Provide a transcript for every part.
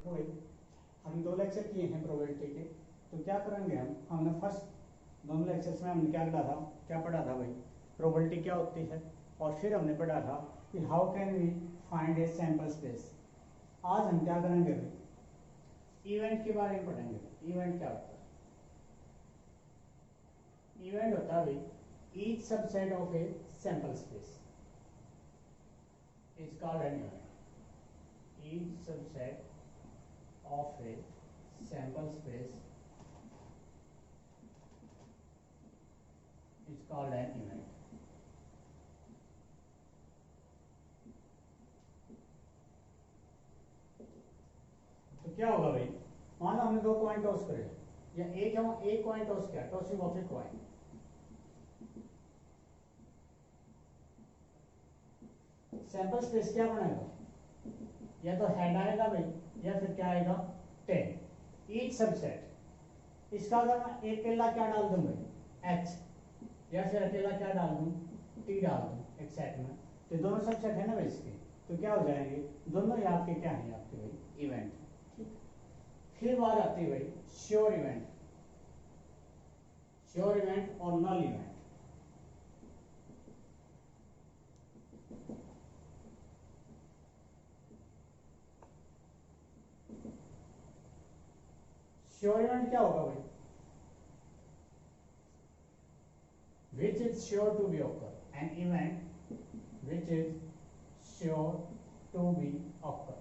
तो भाई हम 2 लेक्चर किए हैं प्रोबेबिलिटी के। तो क्या करेंगे हमने फर्स्ट दोनों लेक्चर्स में हमने क्या पढ़ा था भाई, प्रोबेबिलिटी क्या होती है, और फिर हमने पढ़ा था कि how can we find a sample space. आज हम क्या करेंगे भाई, इवेंट के बारे में पढ़ेंगे। इवेंट क्या होता है? इवेंट होता है भाई each subset of A sample space is called an event. Each subset of a sample space is called an event. तो क्या होगा भाई, मान लो हमने 2 कॉइन टॉस करे या एक कॉइन टॉस किया, tossing of a coin. Sample space क्या बनाएगा, या तो हेड आएगा भाई या फिर क्या आएगा टेल। ईच सबसेट, इसका अगर मैं एक अकेला क्या डाल दूं भाई एच, या फिर अकेला क्या डाल दूं टी डाल दूं एक सेट में, तो दोनों सबसेट है ना भाई इसके, तो क्या हो जाएंगे दोनों ही आपके क्या है आपके भाई इवेंट। ठीक, फिर बात आती है भाई श्योर इवेंट। श्योर इवेंट और नल इवेंट। श्योर इवेंट क्या होगा भाई, which is sure to be occur, an event which is sure to be occur,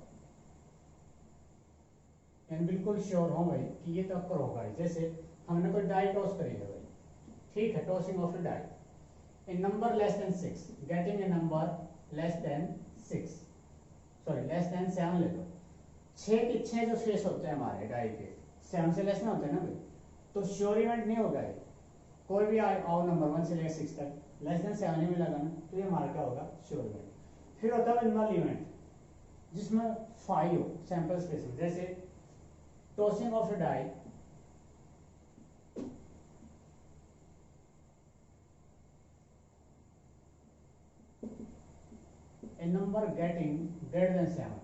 यानी बिल्कुल श्योर हो भाई कि ये तो अक्कर होगा। जैसे हमने कोई डाई टॉस करी है भाई, ठीक है, tossing of a die, a number less than 6, getting a number less than 6, sorry less than 7 ले लो। 6 जो फेस होते हैं हमारे डाई के 7 से लेस में होते हैं ना भाई, तो श्योर इवेंट नहीं होगा ये। कोई भी आओ नंबर 1 से लेकर 6 तक लेस देन 7 ही मिला ना, तो ये हमारा क्या होगा श्योर इवेंट। फिर होता है नल इवेंट, जिसमें 5 हो सैंपल स्पेस में, जैसे tossing of a die, a number getting greater than 7।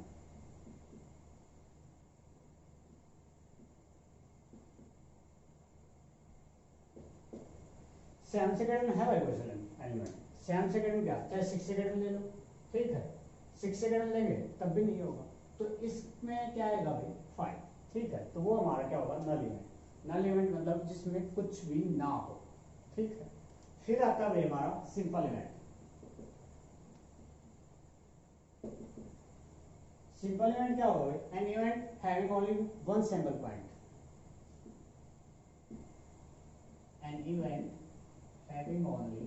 सैम से ग्रेटर में है भाई कोई एलिमेंट, सैम से ग्रेटर क्या, चाहे 6 से ग्रेटर ले लो, ठीक है, 6 से ग्रेटर लेंगे तब भी नहीं होगा, तो इसमें क्या आएगा भाई 5, ठीक है, तो वो हमारा क्या होगा नल इवेंट। नल इवेंट मतलब जिसमें कुछ भी ना हो, ठीक है। फिर आता है हमारा सिंपल इवेंट। सिंपल इवेंट क्या होगा भाई, an event having only one sample point. An event having only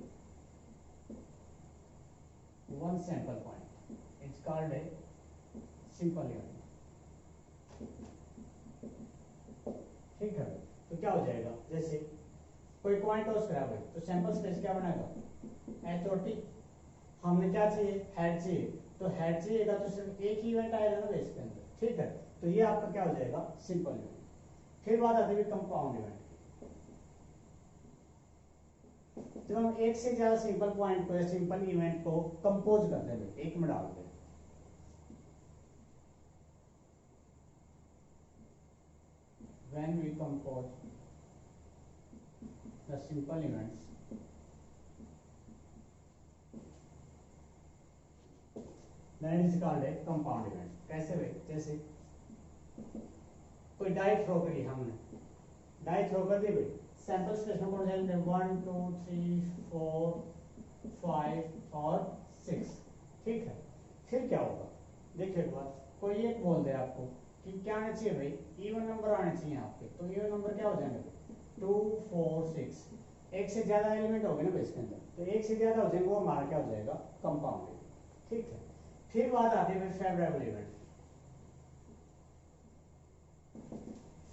one sample point, it's called a simple event। ठीक है, तो क्या हो जाएगा, जैसे कोई कॉइन टॉस करा भाई, तो सैंपल स्पेस क्या बनाएगा एच और टी। हमने क्या चाहिए, हेड चाहिए, तो हेड चाहिएगा तो सिर्फ एक ही इवेंट आएगा ना बेस के अंदर, ठीक है, तो ये आपका क्या हो जाएगा सिंपल इवेंट। फिर बात आती है कंपाउंड इवेंट। जब हम एक से ज्यादा सिंपल पॉइंट को या सिंपल इवेंट को कंपोज करते हैं, एक में डालते हैं, when we compose the simple events, then it is called a compound event। कैसे भाई, जैसे कोई डाई थ्रो करी हमने, डाई थ्रो कर दी भाई, सैंपल स्पेस में कौन से 1 2 3 4 5 और 6, ठीक है। फिर क्या होगा देखिए एक बार, कोई एक बोल दे आपको कि क्या आना चाहिए भाई, इवन नंबर आने चाहिए आपके, तो इवन नंबर क्या हो जाएंगे 2 4 6, एक से ज्यादा एलिमेंट हो गए ना इसके अंदर, तो एक से ज्यादा हो जाएंगे, वो हमारा क्या हो जाएगा कंपाउंड इवेंट, ठीक है। फिर बात आती है फेवरेबल इवेंट।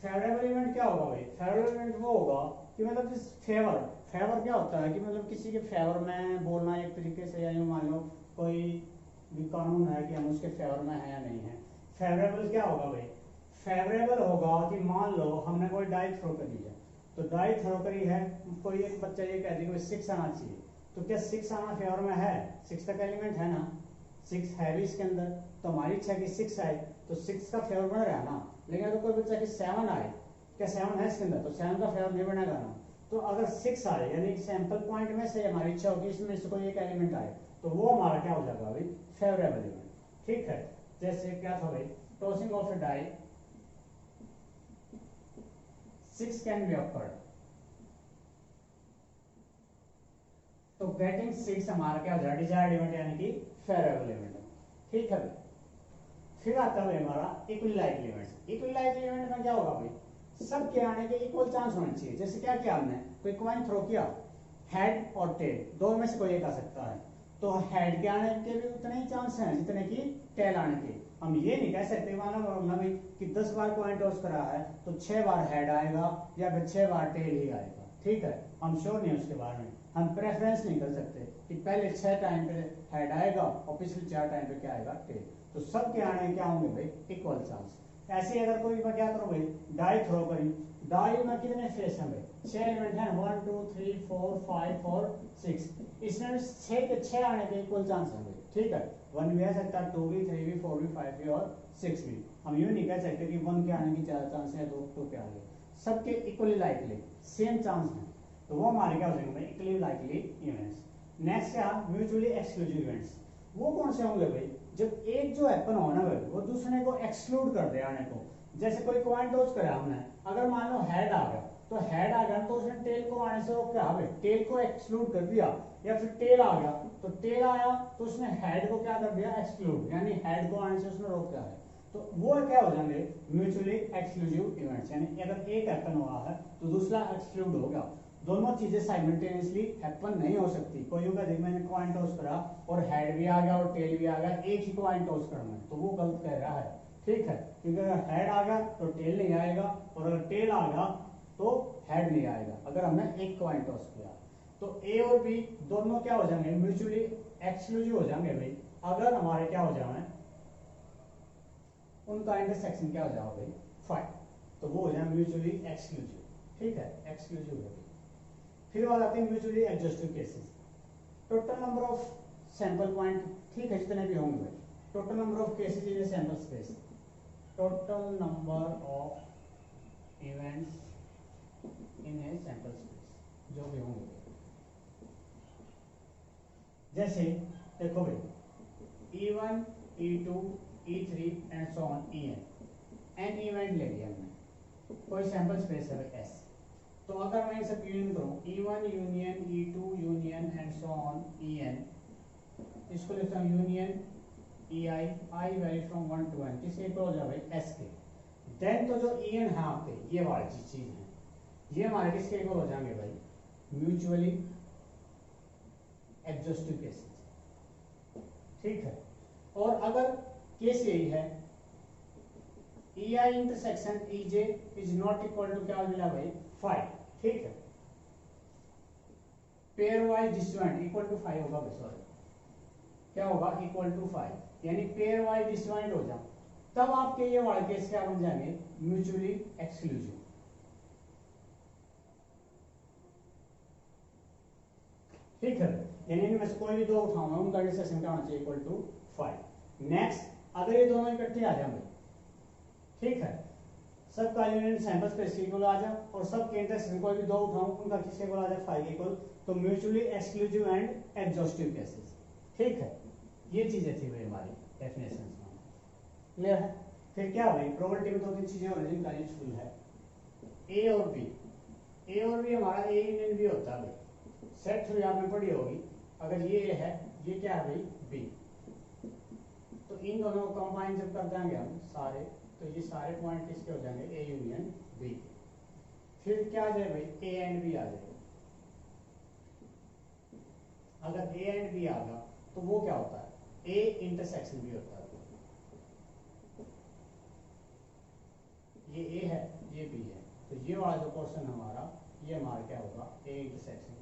फेवरेबल इवेंट क्या होगा भाई, फेवरेबल इवेंट वो होगा कि मतलब जिस फेवर क्या होता है कि मतलब किसी के फेवर में बोलना एक तरीके से, या मान लो कोई भी कानून है कि हम उसके फेवर में है या नहीं है। फेवरेबल क्या होगा भाई, फेवरेबल होगा कि मान लो हमने कोई डाई थ्रो करी है, तो डाई थ्रो करी है, कोई एक बच्चा ये कह दिया 6 आना चाहिए, तो क्या 6 आना फेवर में है, 6 तक एलिमेंट है ना, 6 है भी इसके अंदर, तो हमारी इच्छा की 6 आए, तो 6 का फेवर बन रहा है ना, लेकिन अगर कोई बच्चा कि 7 आए, क्या 7 है इसके अंदर, तो 7 का फेवर नहीं बनेगा ना। तो अगर 6 आए यानी सैंपल पॉइंट में से हमारी इच्छा होगी इसमें से कोई एक एलिमेंट आए, तो वो हमारा क्या हो जाएगा भाई, फेवरेबल एलिमेंट। ठीक है, जैसे क्या था भाई, tossing of the die 6 can be occurred, तो गेटिंग 6 हमारा क्या हो जाएगा, डिजायर्ड इवेंट यानी कि फेवरेबल इवेंट। ठीक है भाई, फिर आता है हमारा equally likely events. Equally likely event में क्या होगा भाई, सब के आने के इक्वल चांस होने चाहिए। जैसे क्या किया हमने, कोई कॉइन थ्रो किया, हेड और टेल दोनों में से कोई एक आ सकता है, तो हेड के आने के भी उतने ही चांस हैं जितने कि टेल आने के। हम ये नहीं कह सकते माना भाई कि 10 बार कॉइन टॉस करा है तो 6 बार हेड आएगा या फिर 6 बार टेल ही आएगा। ठीक है, हम श्योर नहीं उसके बारे में, हम प्रेफरेंस नहीं कर सकते कि पहले 6 टाइम पे हेड आएगा और पिछले 4 टाइम पे क्या आएगा, टेल। तो सब के आने क्या होंगे भाई, इक्वल चांस। ऐसे अगर कोई मैं क्या करूं भाई, डाई थ्रो करी, डाई में कितने फेस हैं भाई, 6 एलिमेंट हैं, 1 2 3 4 5 और 6, इसमें 6 के 6 आने के इक्वल चांस हैं भाई। ठीक है, 1 भी आ सकता है, 2 भी, 3 भी, 4 भी, 5 भी और 6 भी। हम यूं नहीं कह सकते कि 1 के आने की ज्यादा चांस है, 2 के आने, सबके इक्वली लाइकली सेम चांस हैं, तो वो हमारे क्या हो जाएंगे भाई, इक्वली लाइकली इवेंट्स। नेक्स्ट क्या, म्यूचुअली एक्सक्लूसिव इवेंट्स। वो कौन से होंगे भाई, जब एक जो हैपन हो ना भाई वो दूसरे को एक्सक्लूड कर दे आने को। जैसे कोई कॉइन टॉस करा हमने, अगर मान लो हेड आ गया, तो हेड आ गया तो उसने टेल को आने से वो क्या भाई, टेल को एक्सक्लूड कर दिया। या फिर टेल आ गया, तो टेल आया तो उसने हेड को क्या कर दिया, एक्सक्लूड, यानी हेड को आने से उसने रोक दिया है। तो वो क्या हो जाएंगे, म्यूचुअली एक्सक्लूसिव इवेंट्स, यानी अगर एक हैपन हुआ है तो दूसरा एक्सक्लूड हो गया। दोनों चीजें साइमल्टेनियसली हैपन नहीं हो सकती। कोई होगा देख मैंने कॉइन टॉस करा और हेड भी आ गया और टेल भी आ गया, एक ही कॉइन टॉस करना है, तो वो गलत कह रहा है। ठीक है, क्योंकि अगर हेड आ गया तो टेल नहीं आएगा, और अगर टेल आ गया तो हेड नहीं आएगा अगर हमने एक कॉइन टॉस किया। तो ए और बी दोनों क्या हो जाएंगे, म्यूचुअली एक्सक्लूसिव हो जाएंगे भाई, अगर हमारे क्या हो जाए, उनका इंटरसेक्शन क्या हो जाएगा भाई, 5, तो वो हो जाए म्यूचुअली एक्सक्लूसिव। ठीक है, एक्सक्लूसिव हो गया। फिर बात आती है mutually adjustive cases. Total number of sample point, ठीक है, जितने भी होंगे भाई, total number of cases in a sample space, total number of events in a sample space, जो भी होंगे। जैसे देखो भाई, E1 E2 E3 and so on En event ले लिया हमने, कोई सैंपल स्पेस है भाई S। तो अगर मैं सब यूनियन करूं, E1 union E2 union and so on En, इसको लिखता हूं union EI, I vary from 1 to n, किसके इक्वल हो जाए भाई, S के। देन तो जो En है आपके, ये वाली चीज है, ये हमारे किसके इक्वल हो जाएंगे भाई, म्यूचुअली एडजस्टिव केसेस। ठीक है, और अगर केस यही है, EI intersection EJ is not equal to क्या मिला भाई, 5। ठीक है, pairwise disjoint equal to 5 होगा भाई, सॉरी क्या होगा, इक्वल टू 5, यानी पेयर वाइज डिस्जॉइंट हो जाए, तब आपके ये वाले केस क्या बन जाएंगे, म्यूचुअली एक्सक्लूसिव। ठीक है, यानी इनमें से कोई भी दो उठाऊंगा, उनका इंटरसेक्शन क्या होना चाहिए, इक्वल टू 5। नेक्स्ट, अगर ये दोनों इकट्ठे आ जाए, ठीक है, सबका यूनियन सैंपल स्पेस इक्वल आ जाए और सब के इंटरसेक्शन कोई भी दो उठाऊं, उनका किसके इक्वल आ जाए, 5 इक्वल, तो mutually exclusive and exhaustive cases. ठीक है, ये चीजें थी भाई हमारी डेफिनेशन में, क्लियर है। फिर क्या भाई, प्रोबेबिलिटी में 2-3 चीजें और जिनका यूजफुल है, ए और बी। ए और बी हमारा ए यूनियन बी होता है भाई, सेट थ्रू आपने पढ़ी होगी, अगर ये है, ये क्या है भाई, बी, तो इन दोनों को कंबाइन जब कर देंगे हम सारे, तो ये सारे पॉइंट किसके हो जाएंगे, ए यूनियन बी। फिर क्या आ जाए भाई, ए एंड बी आ जाएगा। अगर ए एंड बी आ गया तो वो क्या होता है, ए इंटरसेक्शन बी होता है। ये ए है, ये बी है, तो ये वाला जो पोर्शन हमारा, ये हमारा क्या होगा, ए इंटरसेक्शन।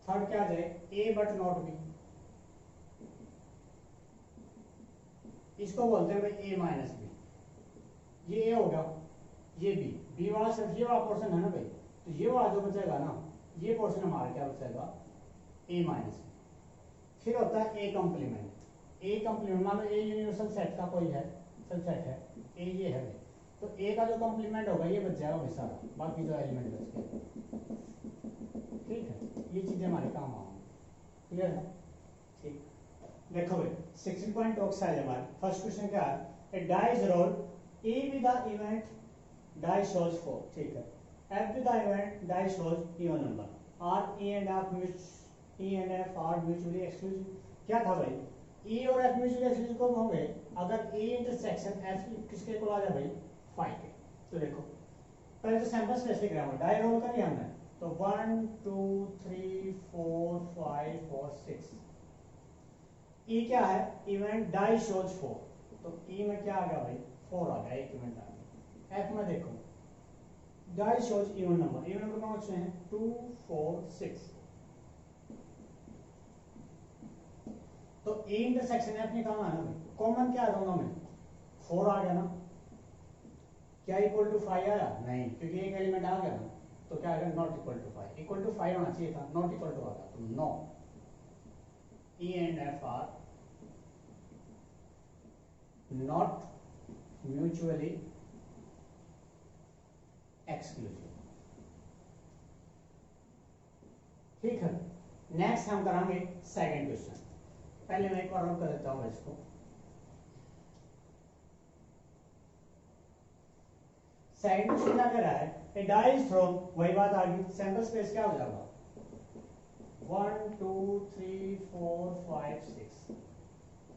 थर्ड क्या आ जाए, ए बट नॉट बी, इसको बोलते हैं भाई ए माइनस बी। ये ए हो गया, ये बी, बी वाला सिर्फ ये वाला पोर्शन है ना भाई, तो ये वाला जो बचेगा ना, ये पोर्शन हमारा क्या बचेगा, ए माइनस बी। फिर होता है ए कॉम्प्लीमेंट। ए कॉम्प्लीमेंट मान लो ए यूनिवर्सल सेट का कोई है, सब सेट है, ए ये है भाई, तो ए का जो कॉम्प्लीमेंट होगा ये बच जाएगा भाई सारा, बाकी जो एलिमेंट बच गए। ठीक है, ये चीजें हमारे काम आएंगी। क्लियर है? ठीक, देखो भाई 16 पॉइंट ऑक्साइड है हमारे। फर्स्ट क्वेश्चन क्या है, a die is rolled E with the event die shows 4। ठीक है, F with the event die shows even number, are E and F are mutually exclusive. क्या था भाई, ई और एफ म्यूचुअली एक्सक्लूसिव कब होंगे, अगर ए इंटरसेक्शन एफ किसके को आ जाए भाई, 5 के। तो देखो पहले तो सैंपल स्पेस लिख रहा हूं, डाई रोल का नहीं हमने, तो 1 2 3 4 5 और 6। ई क्या है, इवेंट डाई शोज 4, तो ई में क्या आ गया भाई, 4 आ गया, एक इवेंट आ गया। एफ में देखो die shows even number, even number कौन से हैं, 2 4 6। तो ए इंटरसेक्शन एफ निकालना है ना भाई, कॉमन क्या है दोनों में, 4 आ गया ना। क्या इक्वल टू 5 आया, नहीं, क्योंकि एक एलिमेंट आ गया ना, तो क्या आएगा, not equal to 5। Equal to 5 होना चाहिए था, नॉट इक्वल टू आ गया, तो no, E and F are not mutually exclusive. ठीक है, नेक्स्ट हम करांगे सेकंड क्वेश्चन। पहले मैं एक बार और कर देता हूं इसको। सेकंड क्वेश्चन क्या कह रहा है, ए डाई इज थ्रोन, वही बात आ गई, सैंपल स्पेस क्या हो जाएगा, 1 2 3 4 5 6।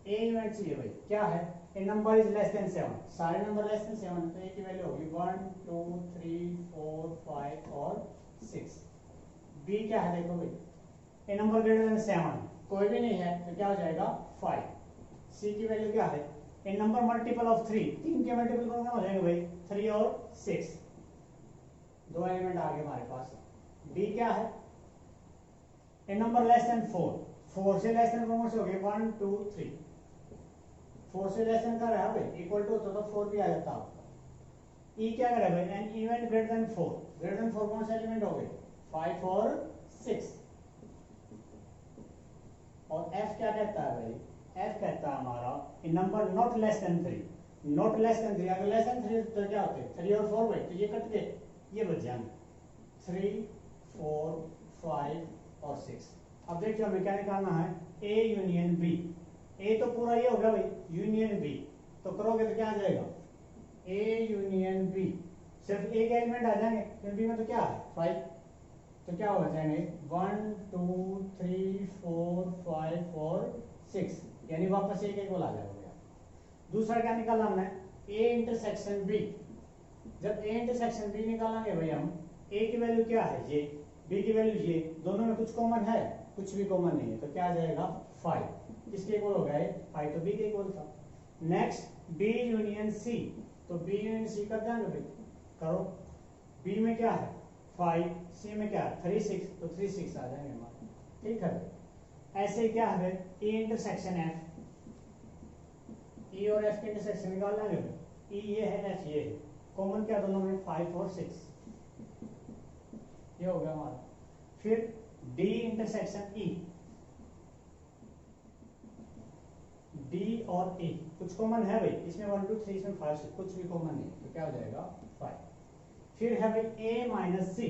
ए इवेंट चाहिए भाई, क्या है, ए नंबर इज लेस देन 7, सारे नंबर लेस देन 7, तो ए की वैल्यू होगी 1 2 3 4 5 और 6। बी क्या है, देखो भाई, ए नंबर ग्रेटर देन 7, कोई भी नहीं है, तो क्या हो जाएगा 5। सी की वैल्यू क्या है, ए नंबर मल्टीपल ऑफ 3, 3 के मल्टीपल कौन हो जाएंगे भाई, 3 और 6, दो एलिमेंट आ गए हमारे पास। डी क्या है, ए नंबर लेस देन 4, 4 से लेस देन कौन से हो गए, 1 2 3, 4 से लेस देन कर रहा है भाई, इक्वल टू तो 4 भी आ जाता आपका। ई क्या कर रहा है भाई, an event greater than 4, greater than 4 कौन से एलिमेंट हो गए, 5 और 6। और एफ क्या कहता है भाई, एफ कहता है हमारा a number not less than 3, not less than 3, अगर लेस देन 3 तो क्या होते हैं, 3 और 4 भाई, तो ये कट के ये बच जाएंगे, 3 4 5 और 6। अब देखिए हमें क्या निकालना है, ए यूनियन बी। ए तो पूरा ये हो गया भाई, यूनियन बी, तो करोगे तो क्या आ जाएगा, ए यूनियन बी, सिर्फ एक एलिमेंट आ जाएंगे, क्योंकि बी में तो क्या है 5, तो क्या हो जाएंगे 1 2 3 4 5 और 6, यानी वापस एक एक बोला जाएगा। दूसरा क्या निकाला हमने, ए इंटरसेक्शन बी। जब ए इंटरसेक्शन बी निकालेंगे भाई हम, ए की वैल्यू क्या है ये, बी की वैल्यू ये, दोनों में कुछ कॉमन है, कुछ भी कॉमन नहीं है, तो क्या आ जाएगा 5। किसके इक्वल हो गए, 5 तो बी के इक्वल था। नेक्स्ट बी यूनियन सी, तो बी यूनियन सी कर देंगे भाई, करो। बी में क्या है 5, सी में क्या है 3 6, तो 3 6 आ जाएंगे हमारे। ठीक है, ऐसे क्या है ए इंटरसेक्शन एफ, ई और एफ के इंटरसेक्शन निकाल लेंगे। ई ये है, एफ ये है, कॉमन क्या दोनों में 5 और 6, ये हो गया हमारा। फिर डी इंटरसेक्शन ई, डी और ई कुछ कॉमन है भाई, इसमें 1 2 3, इसमें 5 6, कुछ भी कॉमन नहीं, तो क्या हो जाएगा 5। फिर है भाई ए माइनस सी,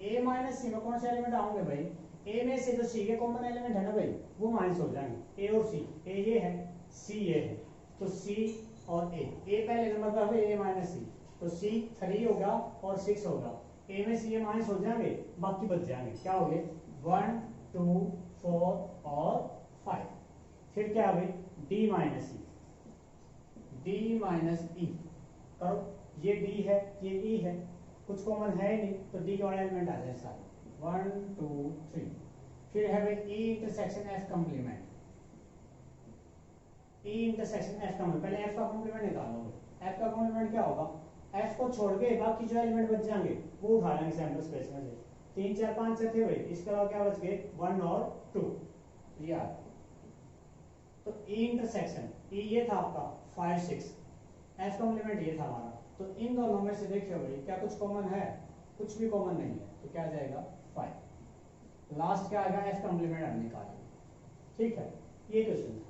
ए माइनस सी में कौन से एलिमेंट आएंगे भाई, ए में से जो सी के कॉमन एलिमेंट है ना भाई, वो माइनस हो जाएंगे, ए और सी, ए ये है, सी ये है, तो सी और ए पहले नंबर पर है ए माइनस सी, तो सी 3 होगा और 6 होगा, ए में से ये माइनस हो जाएंगे, बाकी बच जाएंगे, क्या हो गए 1 2 4 और 5। फिर क्या है डी माइनस ई, डी माइनस ई करो, ये डी है ये ई है, कुछ कॉमन है नहीं, तो डी के वाले एलिमेंट आ जाए सारे 1 2 3। फिर है भाई E intersection F complement, E intersection F complement, पहले एफ का कॉम्प्लीमेंट निकालो। एफ का कॉम्प्लीमेंट क्या होगा, एफ को छोड़ के बाकी जो एलिमेंट बच जाएंगे वो उठा लेंगे सैंपल स्पेस में से, 3 4 5 से थे भाई, इसके अलावा क्या बच गए 1 और 2, ये तो ई इंटरसेक्शन ई ये था आपका 5 6, एफ कॉम्प्लीमेंट ये था हमारा, तो इन दोनों में से देखिए भाई क्या कुछ कॉमन है, कुछ भी कॉमन नहीं है, तो क्या आ जाएगा 5। लास्ट क्या आएगा एफ कॉम्प्लीमेंट हम निकालेंगे। ठीक है, ये क्वेश्चन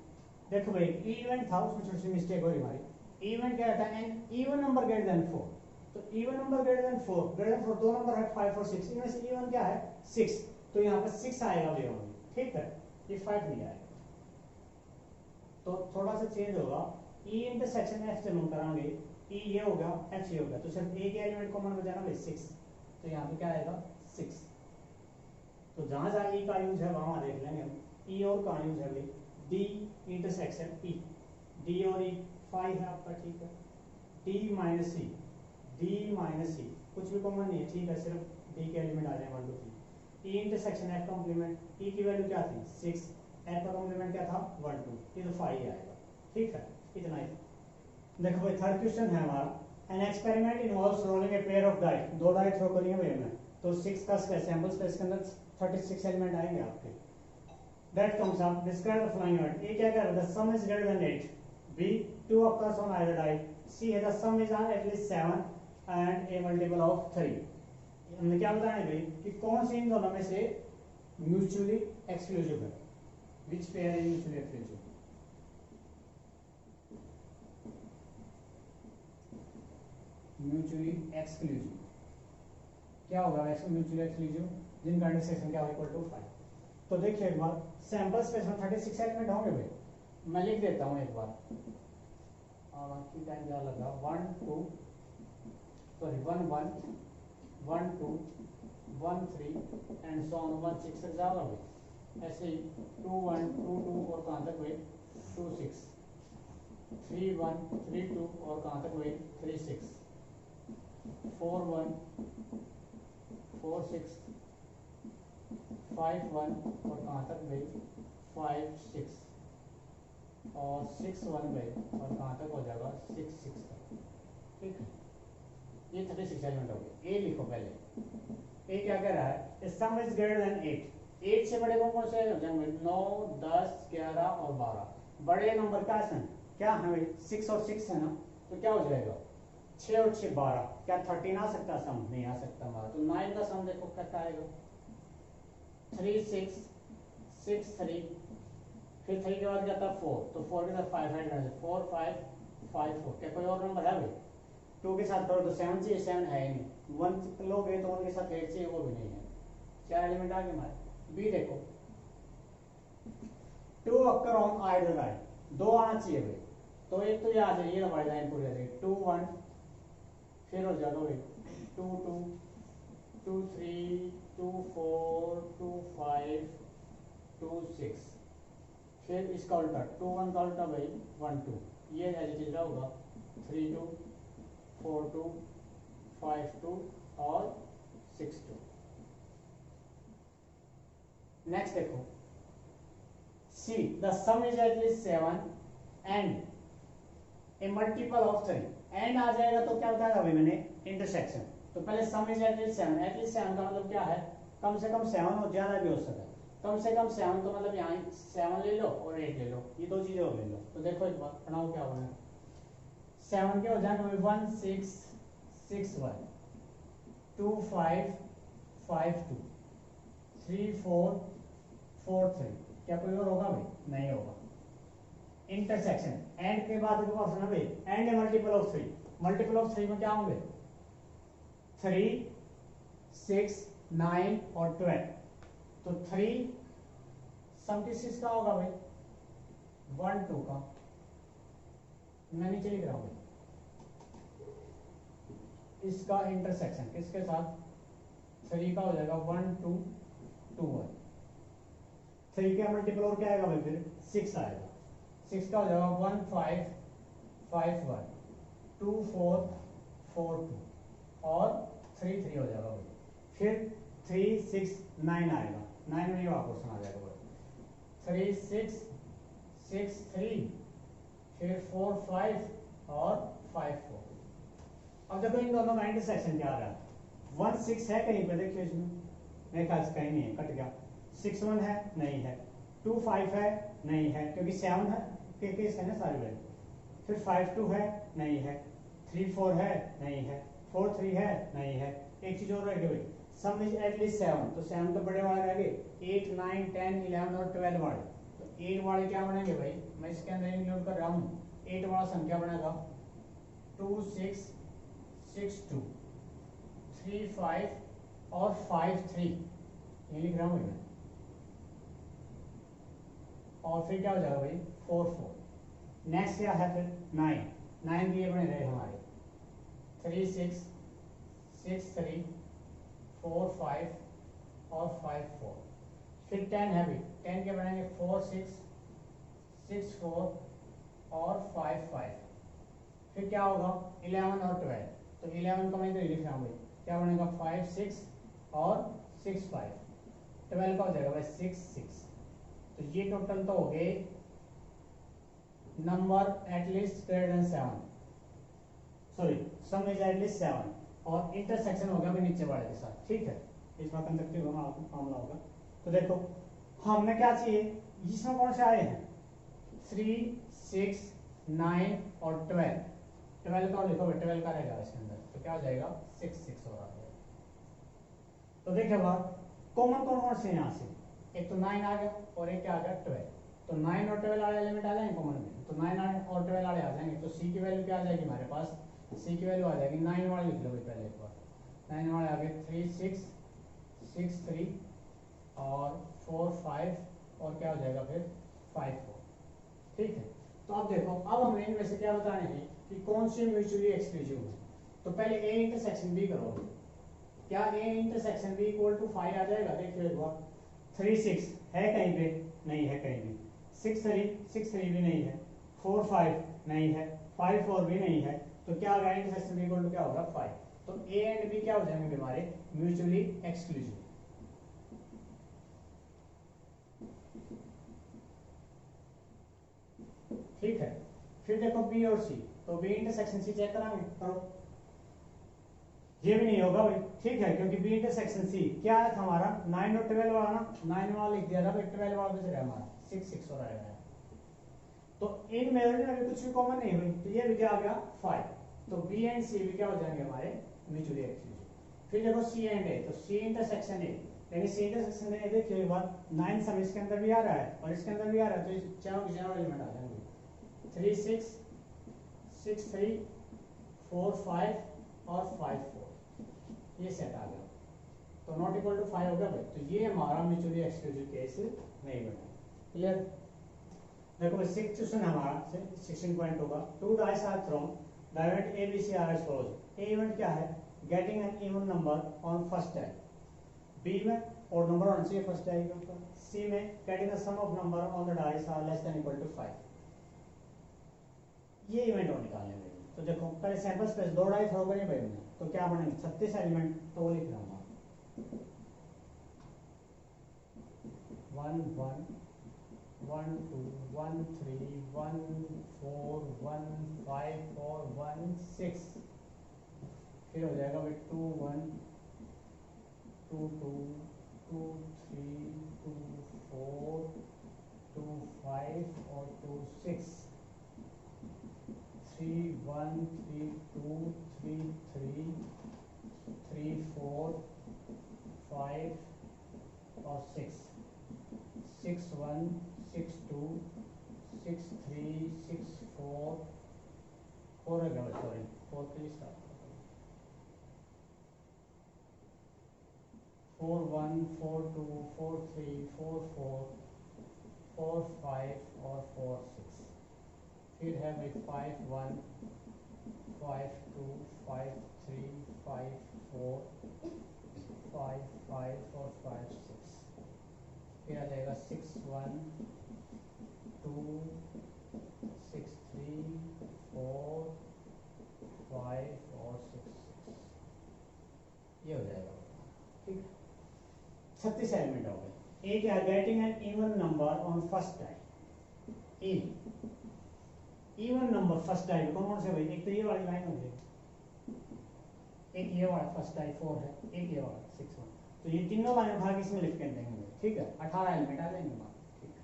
देखो भाई, ई इवेंट था उसमें छोटी सी मिस्टेक हो रही हमारी, इवन क्या रहता है, an even number greater than 4। तो even number greater than 4, greater than 4 दो नंबर है 5 और 6, इनमें से इवन क्या है 6, तो यहाँ पर 6 आएगा वे ओनली, ठीक है, ये 5 नहीं आएगा। तो थोड़ा सा चेंज होगा, ई इंटरसेक्शन एफ जब हम करांगे, ई ये होगा एफ ये होगा, तो सिर्फ एक एलिमेंट कॉमन बचाना भाई 6, तो यहाँ पे क्या आएगा 6। तो जहां जहां ई का यूज है वहां देख लेंगे हम, ई और का यूज है भाई डी इंटरसेक्शन ई, डी और ई 5 है आपका, ठीक है, डी माइनस सी, डी माइनस सी कुछ भी कॉमन नहीं है, ठीक है, सिर्फ डी के एलिमेंट आ जाए 1 2 3। ई इंटरसेक्शन एफ कॉम्प्लीमेंट, ई की वैल्यू क्या थी 6, एफ का कॉम्प्लीमेंट क्या था 1 2, ये तो 5 आएगा, ठीक है, इतना ही। देखो भाई थर्ड क्वेश्चन है हमारा, an experiment involves rolling a pair of die, दो डाई थ्रो करेंगे भाई हमें, तो 6 का सैंपल स्पेस के अंदर 36 एलिमेंट आएंगे आपके। That comes up, describe the following event, A क्या कर रहा है, the sum is greater than 8, B 2 occurs on either die, C है the sum is at least 7 and a multiple of 3। हमने क्या बताया भाई कि कौन से इन दोनों में से म्यूचुअली एक्सक्लूसिव है, which pair is mutually exclusive. Mutually exclusive क्या होगा, म्यूचुअली एक्सक्लूसिव जिनका इंटरसेक्शन क्या इक्वल टू 5। तो देखिए एक बार सैंपल स्पेस में 36 एलिमेंट होंगे भाई, मैं लिख देता हूँ एक बार, बाकी टाइम क्या लगा 1 2 सॉरी 1 1 1 2 1 3 एंड सो ऑन 1 6 तक जा रहा भाई, ऐसे ही 2 1 2 2 और कहाँ तक भाई 2 6, 3 1 3 2 और कहाँ तक भाई 3 6, 4 1 4 6 5 1 और कहाँ तक भाई 5 6 और 6 1 भाई और कहाँ तक हो जाएगा 6 6 तक, ठीक है, ये 36 एलिमेंट हो गए। ए लिखो पहले, ए क्या कह रहा है, सम इज ग्रेटर देन 8, 8 से बड़े कौन से हो जाएंगे 9 10 11 और 12, बड़े नंबर क्या है, क्या है भाई 6 और 6 है ना, तो क्या हो जाएगा 6 और 6 12, क्या 13 आ सकता, सम नहीं आ सकता हमारा, तो 9 का सम देखो कितना आएगा 3 6 6 3, फिर 3 के बाद क्या था 4, तो 4 के साथ 5 ऐड करना, 4 5 5 4, क्या कोई और नंबर है भाई, 2 के साथ करो तो 7 चाहिए, 7 है ही नहीं, 1 लोगे तो 1 के साथ 8 चाहिए, वो भी नहीं है, 4 एलिमेंट आ गए हमारे। बी देखो 2 occur on either side, 2 आना चाहिए भाई, तो एक तो ये आ जाए, ये हमारी लाइन पूरी आ जाएगी 2 1, फिर हो जाएगा भाई 2 2 2 3 2 4 2 5 2 6, फिर इसका उल्टा 2 1 का उल्टा भाई 1 2, ये एज इट इज होगा 3 2 4 2 5 2 और 6 2। नेक्स्ट देखो C, the sum is at least 7 and a multiple of 3, and आ जाएगा तो क्या बताया भाई मैंने इंटरसेक्शन, तो पहले sum is at least 7, at least 7 का मतलब क्या है, कम से कम 7 हो, ज्यादा भी हो सकता है, कम से कम 7 तो मतलब यहाँ 7 ले लो और 8 ले लो, ये दो चीजें और ले लो, तो देखो एक बार बनाओ क्या होना है, 7 के हो जाएंगे 1 6 6 1 2 5 5 2 3 4 4 3, क्या कोई और होगा भाई, नहीं होगा। इंटरसेक्शन एंड के बाद के ऑप्शन है भाई and a multiple of 3, multiple of 3 में क्या होंगे 3 6 9 और 12, तो 3 सम किस का होगा भाई 1 2 का, मैं नीचे लिख रहा हूं भाई, इसका इंटरसेक्शन किसके साथ 3 का हो जाएगा 1 2 2 1, 3 का मल्टीपल और क्या आएगा भाई फिर 6 आएगा, 6 का हो जाएगा 1 5 5 1 2 4 4 2 और 3 3 हो जाएगा भाई, फिर 3 6 9 आएगा, 9 में ये वापस आ जाएगा भाई, 3 6 6 3 फिर 4 5 और 5 4। अब देखो इन दोनों का इंटरसेक्शन क्या आ रहा है, 1 6 है कहीं पे, देखिए इसमें मेरे ख्याल से कहीं नहीं है, कट गया, 6 1 है नहीं है, 2 5 है नहीं है क्योंकि 7 है केस है ना सारे वैल्यू, फिर 5 2 है नहीं है, 3 4 है नहीं है, 4 3 है नहीं है, एक चीज और रह गई भाई सम इज एट लीस्ट 7, तो 7 तो बड़े वाले रह गए 8 9 10 11 और 12 वाले, तो 8 वाले क्या बनेंगे भाई, मैं इसके अंदर इंक्लूड कर रहा हूँ, 8 वाला संख्या बनेगा 2 6 6 2 3 5 और 5 3, ये लिख रहा हूँ मैं। और फिर क्या हो जाएगा भाई 4 4। नेक्स्ट क्या है फिर 9 9 भी ये बने रहे हमारे 3 6 6 3 4 5 और 5 4। फिर 10 है भाई 10 के बनेंगे 4 6 6 4 और 5 5। फिर क्या होगा 11 और 12, तो 11 का मैं इधर लिख रहा हूँ भाई, क्या बनेगा 5 6 और 6 5। 12 का हो जाएगा भाई 6 6। तो ये टोटल तो हो गए number at least greater than 7, sorry some is at least 7, और इंटरसेक्शन होगा भी नीचे वाले के साथ, ठीक है। इसमें कंजक्टिव मामला होगा। तो देखो हमें क्या चाहिए, इसमें कौन से आए हैं 3 6 9 और 12। 12 का लिखो 12 का रहेगा इसके अंदर, तो क्या हो जाएगा 6 6 हो रहा है। तो देखिए बात कॉमन कौन कौन से यहाँ से, एक तो 9 आ गया और एक क्या आ गया 12। तो 9 और 12 वाले एलिमेंट आ जाएंगे कॉमन में, तो 9 और 12 वाले आ जाएंगे। तो सी की वैल्यू क्या आ जाएगी हमारे पास, सी की वैल्यू आ जाएगी 9 वाले लिख लो भाई पहले एक बार। 9 वाले आ गए 3 6 6 3 और 4 5 और क्या हो जाएगा फिर 5 4, ठीक है। तो अब देखो अब हमें इनमें से क्या बताने हैं कि कौन सी म्यूचुअली एक्सक्लूसिव है। तो पहले ए इंटरसेक्शन बी करोगे, क्या A intersection B equal to 5 आ जाएगा, देखिए एक बार। 3 6 है कहीं पे, नहीं है कहीं भी। 6 3 भी नहीं है। 4 5 नहीं है। 5 4 भी नहीं है। तो क्या होगा इंटरसेक्शन बी इक्वल टू क्या होगा 5। तो ए एंड बी क्या हो जाएंगे हमारे म्यूचुअली एक्सक्लूसिव, ठीक है। फिर देखो बी और सी, तो बी इंटरसेक्शन सी चेक कराएंगे, करो। ये भी नहीं होगा भाई, ठीक है, क्योंकि बी इंटरसेक्शन सी क्या है हमारा 9 और 12 वाला ना, 9 वाला लिख दिया था भाई, 12 वाला दूसरा है हमारा 6 6 हो रहा है। तो इन मेजर में कुछ भी कॉमन नहीं हुई, तो ये भी क्या आ गया 5। तो बी एंड सी भी क्या हो जाएंगे हमारे म्यूचुअली एक्सक्लूसिव। फिर देखो सी एंड ए, तो सी इंटरसेक्शन ए, लेकिन सी इंटरसेक्शन ए देखिए एक बार 9 सब इसके अंदर भी आ रहा है और इसके अंदर भी आ रहा है, तो इस चारों के चारों एलिमेंट आ जाएंगे 3 6 6 3 4 5 और 5 4, ये सेट आ गया। तो नॉट इक्वल टू 5 हो गया भाई, तो ये हमारा म्यूचुअली एक्सक्लूसिव केस नहीं बना। क्लियर। देखो सिचुएशन हमारा 16 पॉइंट होगा, 2 dice are thrown, the event A B C are as follows. A event क्या है, getting an even number on first die. B में और नंबर होना चाहिए फर्स्ट डाई के ऊपर। सी में getting the sum of number on the dice are less than equal to 5। ये इवेंट और निकालने में। तो देखो पहले सैंपल स्पेस 2 डाई थ्रो करें भाई हमने, तो क्या बनेंगे 36 एलिमेंट, तो वो लिख रहा हूँ 1 1 1 2 1 3 1 4 1 5 और 1 6। फिर हो जाएगा भाई 2 1 2 2 2 3 2 4 2 5 और 2 6 3 1 3 2 3 3 3 4 5 और 6 6 1 6 2 6 3 6 4 4 है क्या, सॉरी 4 के लिए स्टार्ट 4 1 4 2 4 3 4 4 4 5 और 4 6। फिर है भाई 5 1 5 2 5 3 5 4 5 5 और 5 6। फिर आ जाएगा 6 1 2 6 3 4 5 और 6 6, ये हो जाएगा, ठीक है। 36 एलिमेंट हो गए। ए क्या, getting an even number on first die. A even number first die कौन कौन से भाई, एक तो ये वाली लाइन हो गई, एक ये वाला फर्स्ट डाई 4 है, एक ये वाला 6 1। तो ये तीनों लाइन उठा के इसमें लिख के देंगे, ठीक है। 18 एलिमेंट आ जाएंगे हमारे, ठीक है।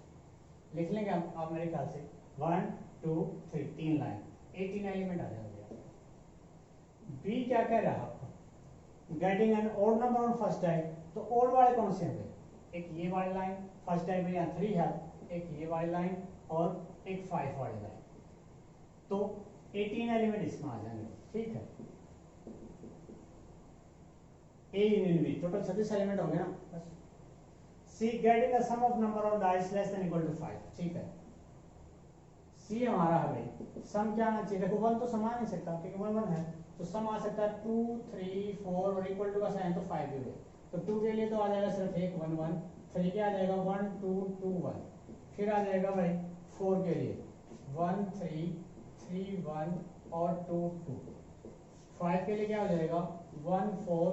लिख लेंगे आप मेरे ख्याल से 1 2 3 3 लाइन, 18 एलिमेंट आ जाएंगे। बी क्या कह रहा है आपको, getting an odd number on first die. तो ऑड वाले कौन से हैं, एक ये वाली लाइन फर्स्ट डाई में यहाँ 3 है, एक ये वाली लाइन और एक 5 वाली लाइन। तो 18 एलिमेंट इसमें आ जाएंगे, ठीक है। A union B total 36 element हो गए ना बस। C getting the sum of number of dice less than equal to 5, ठीक है। सी हमारा है भाई, सम क्या आना चाहिए, देखो 1 तो सम आ नहीं सकता क्योंकि 1 1 है, तो सम आ सकता है 2 3 4 और इक्वल टू का साइन तो 5 भी है, तो 2 के लिए तो आ जाएगा सिर्फ एक 1 1, 3 के आ जाएगा 1 2 2 1, फिर आ जाएगा भाई 4 के लिए 1 3 3 1 और 2 2, 5 के लिए क्या हो जाएगा 1 4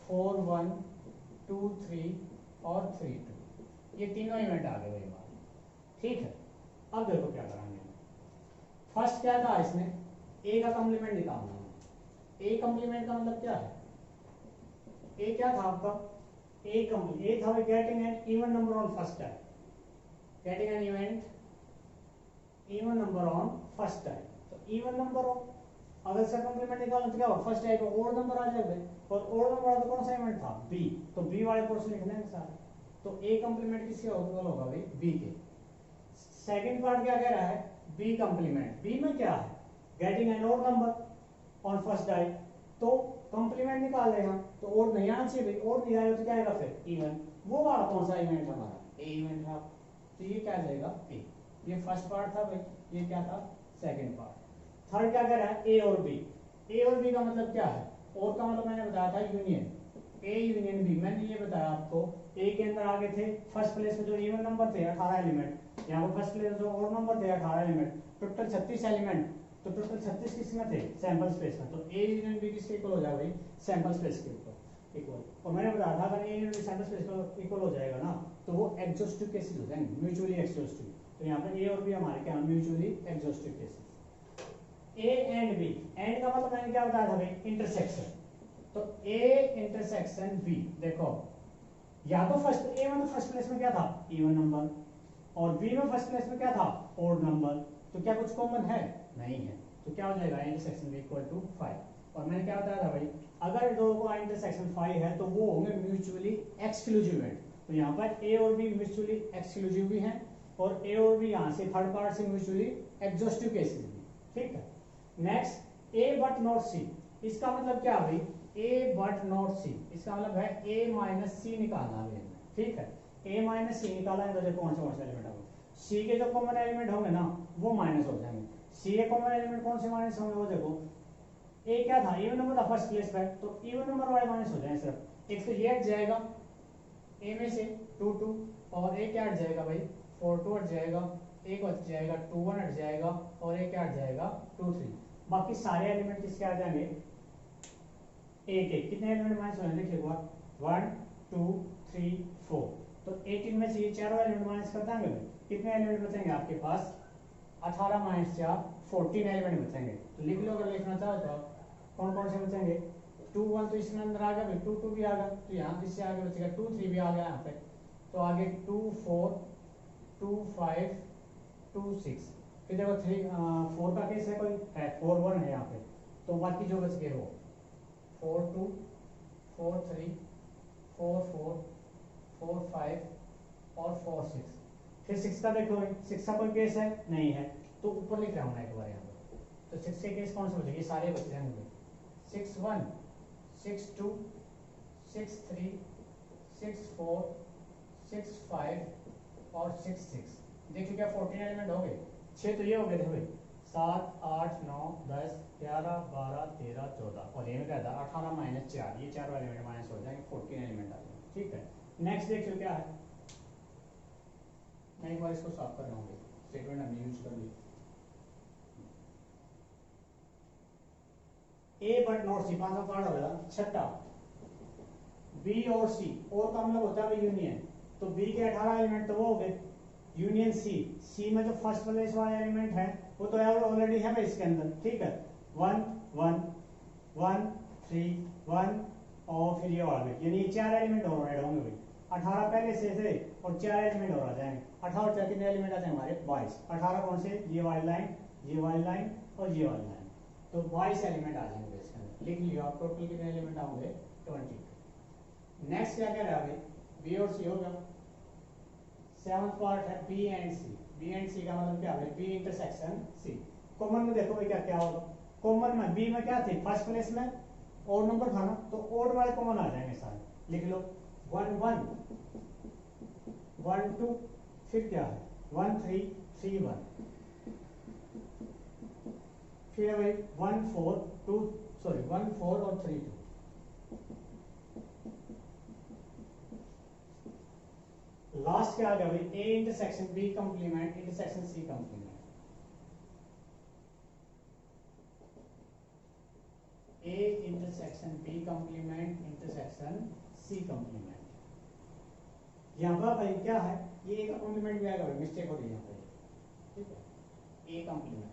4 1 2 3 और 3 2, ये तीनों इवेंट आ गए भाई हमारे, ठीक है। अब देखो क्या करेंगे, फर्स्ट क्या था इसने, ए का कॉम्प्लीमेंट निकालना है। ए कॉम्प्लीमेंट का मतलब क्या है, ए क्या था आपका, ए कॉम्प्लीमेंट ए था getting an even number on first time, getting an event even number on first time, तो इवन नंबर ऑन अगर इसका कॉम्प्लीमेंट निकालना तो क्या होगा, फर्स्ट टाइम का ओड नंबर आ जाएगा, और ओड नंबर तो कौन सा इवेंट था बी, तो बी वाले पोर्शन लिखना है सारे, तो ए कॉम्प्लीमेंट किसके होगा भाई बी के। सेकंड पार्ट क्या कह रहा है, बी कॉम्प्लीमेंट, बी में क्या है getting an odd number on first die, तो कॉम्प्लीमेंट निकाल लेगा, तो ओड नहीं आना चाहिए भाई, ओड नहीं आएगा तो क्या आएगा फिर इवन, वो वाला कौन सा इवेंट हमारा ए इवेंट था, तो ये क्या जाएगा ए, ये फर्स्ट पार्ट था भाई, ये क्या था सेकंड पार्ट। थर्ड क्या कह रहा है ए और बी, ए और बी का मतलब क्या है, और का मतलब मैंने बताया था यूनियन, ए यूनियन बी, मैंने ये बताया आपको, ए के अंदर आगे थे फर्स्ट प्लेस में जो इवन नंबर थे 18 एलिमेंट, यहाँ पर फर्स्ट प्लेस जो और नंबर थे 18 एलिमेंट, टोटल 36 एलिमेंट, तो टोटल 36 किसमें थे सैंपल स्पेस में, तो ए यूनियन बी किसके इक्वल हो जाएगा भाई सैंपल स्पेस के ऊपर इक्वल, और मैंने बताया था अगर A union B sample space को इक्वल हो जाएगा ना तो वो एग्जॉस्टिव केसेस हो जाएंगे, म्यूचुअली एक्सहॉस्टिव, तो यहाँ पर ए और बी हमारे क्या mutually exhaustive cases. A and B, and का मतलब मैंने क्या बताया था भाई इंटरसेक्शन, तो ए इंटरसेक्शन बी, देखो या तो फर्स्ट ए में तो फर्स्ट प्लेस में क्या था इवन नंबर, और बी में फर्स्ट प्लेस में क्या था ओड नंबर, तो क्या कुछ कॉमन है नहीं है, तो क्या हो जाएगा इंटरसेक्शन बी इक्वल टू 5, और मैंने क्या बताया था भाई अगर दो का इंटरसेक्शन 5 है तो वो होंगे म्यूचुअली एक्सक्लूसिव इवेंट, तो यहाँ पर ए और बी म्यूचुअली एक्सक्लूसिव भी हैं, और ए और बी यहाँ से थर्ड पार्ट से म्यूचुअली एक्सहॉस्टिव केसेस भी, ठीक है। नेक्स्ट ए बट नॉट सी, इसका मतलब क्या भाई ए बट नॉट सी, इसका मतलब है ए माइनस सी निकालना है, ठीक है। ए माइनस सी निकाला है तो देखो कौन से एलिमेंट होंगे, सी के जो कॉमन एलिमेंट होंगे ना वो माइनस हो जाएंगे, सी के कॉमन एलिमेंट कौन से माइनस होंगे वो देखो, ए क्या था इवन नंबर था फर्स्ट प्लेस पे, तो इवन नंबर वाले माइनस हो जाएंगे सिर्फ, एक तो ये हट जाएगा ए में से 2 2, और ए क्या हट जाएगा भाई 4 2 हट जाएगा, एक हट जाएगा 2 1 हट जाएगा, और एक क्या हट जाएगा 2 3, बाकी सारे एलिमेंट किसके आ जाएंगे एक एक, कितने एलिमेंट माइनस हो जाएंगे देखिए 1 2 3 4, तो 18 में से ये चारों एलिमेंट माइनस कर देंगे, कितने एलिमेंट बचेंगे आपके पास 18 माइनस 4 14 एलिमेंट बचेंगे, तो लिख लो अगर लिखना चाहो तो कौन कौन से बचेंगे 2 1 तो इसमें अंदर आ गया भाई, 2 2 भी आ गया, तो यहाँ इससे आगे बचेगा 2 3 भी आ गया यहाँ पे, तो आगे 2 4 2 5 2 6, फिर देखो 4 का केस है कोई है 4 1 है यहाँ पे, तो बाकी जो बच गए वो 4 2 4 3 4 4 4 5 और 4 6, फिर 6 का देखो 6 का कोई केस है नहीं है, तो ऊपर लिख रहा हूँ मैं एक बार यहाँ पर, तो 6 के केस कौन से बचेंगे सारे बच जाएंगे 6 1 6 2 6 3 6 4 6 5 और 6 6, देखिए क्या 14 एलिमेंट हो गए, 6 तो ये हो गए थे भाई 7 8 9 10 11 12 13 14, और ये में क्या था 18 माइनस 4, ये चारों एलिमेंट माइनस हो जाएंगे 14 एलिमेंट आ जाएंगे, ठीक है। नेक्स्ट देखिए क्या है, मैं एक बार इसको साफ कर रहा हूँ, स्टेटमेंट हमने यूज कर ली, ए बट नॉट सी, 5वां पार्ट हो गया। छठा बी और सी, और का मतलब होता है यूनियन, तो बी के 18 एलिमेंट तो वो हो गए यूनियन सी, सी में जो फर्स्ट प्लेस वाला एलिमेंट है वो तो ऑलरेडी है इसके अंदर, ठीक है 1 1 1 3 1 और फिर ये और यानी ये 4 एलिमेंट और ऐड होंगे भाई, 18 पहले से थे और 4 एलिमेंट और आ जाएंगे, 18 और 4 कितने एलिमेंट आ जाएंगे हमारे 22, 18 कौन से ये वाली लाइन ये वाली लाइन और ये वाली लाइन, तो 22 एलिमेंट आ जाएंगे इसके अंदर, लिख लियो आप टोटल कितने एलिमेंट आएंगे 20। नेक्स्ट क्या कह रहा है भाई बी और सी होगा, 7th पार्ट है B and C, B and C का मतलब क्या है बी इंटरसेक्शन सी, कॉमन में देखो भाई क्या क्या होगा। कॉमन में बी में क्या थी, फर्स्ट प्लेस में ओड नंबर था ना, तो ओड वाले कॉमन आ जाएंगे सारे, लिख लो 1 1 1 2, फिर क्या है 1 3 3 1, फिर भाई 1 4 2 सॉरी 1 4 और 3 2। लास्ट क्या आ गया भाई, A intersection B complement intersection C complement. A intersection B complement intersection C complement. यहाँ पर भाई क्या है, ये एक कंप्लीमेंट भी आएगा भाई, मिस्टेक हो रही है यहाँ पे, ठीक है, ए कंप्लीमेंट।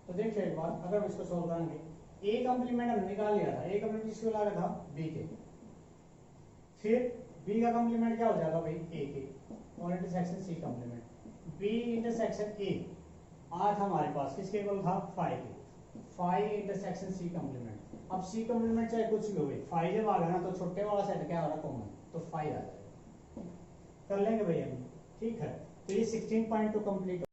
तो देखिए एक बार, अगर हम इसको सोल्व करेंगे, ए कंप्लीमेंट हमने निकाल लिया था, ए कंप्लीमेंट किसको ला रहा था, बी के, फिर बी का कंप्लीमेंट क्या हो जाएगा भाई, ए के, और intersection C complement. B intersection A आज हमारे पास किसके इक्वल था, 5 के, 5 इंटरसेक्शन सी कंप्लीमेंट। अब सी कंप्लीमेंट चाहे कुछ भी हो भाई, 5 जब आ गया ना तो छोटे वाला सेट क्या हो रहा है, कॉमन, तो 5 आ जाएगा, कर लेंगे भाई हम, ठीक है। तो ये 16.2 कंप्लीट